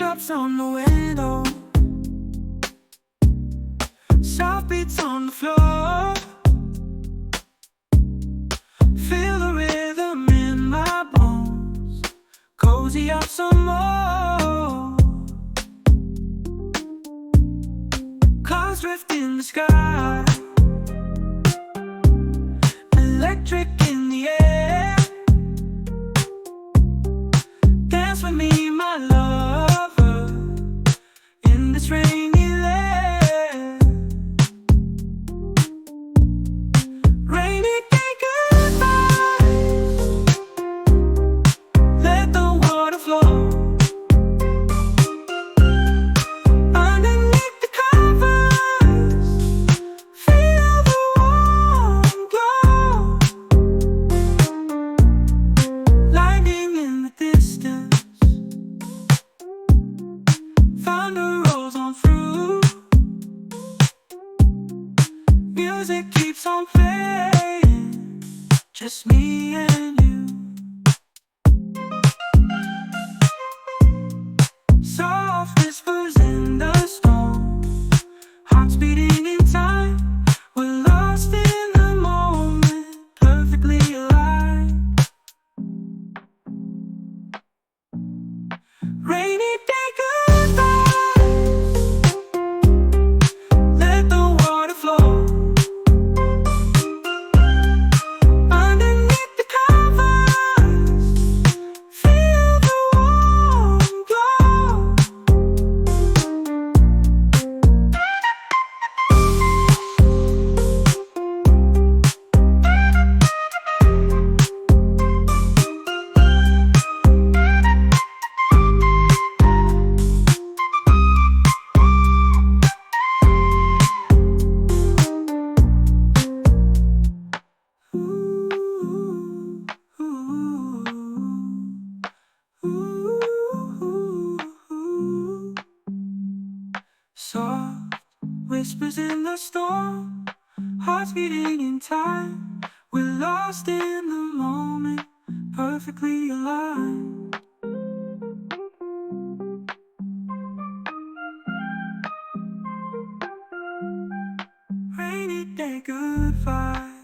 Raindrops on the window, soft beats on the floor. Feel the rhythm in my bones, cozy up some more. Clouds drift in the sky, electric in the air. Dance with me, my lover, in this rainy land. Rainy day goodbyes, let the water flow. Underneath the covers, feel the warm glow. Lightning in the distance, thunder rolls on through. Music keeps on playing, just me and you. Soft whispers in the storm, hearts beating in time. We're lost in the moment, perfectly aligned. Rainy day goodbyes, let the water flow. Underneath the covers, feel the warm glow. Soft whispers in the storm, hearts beating in time. We're lost in the moment, perfectly aligned. Rainy day goodbye.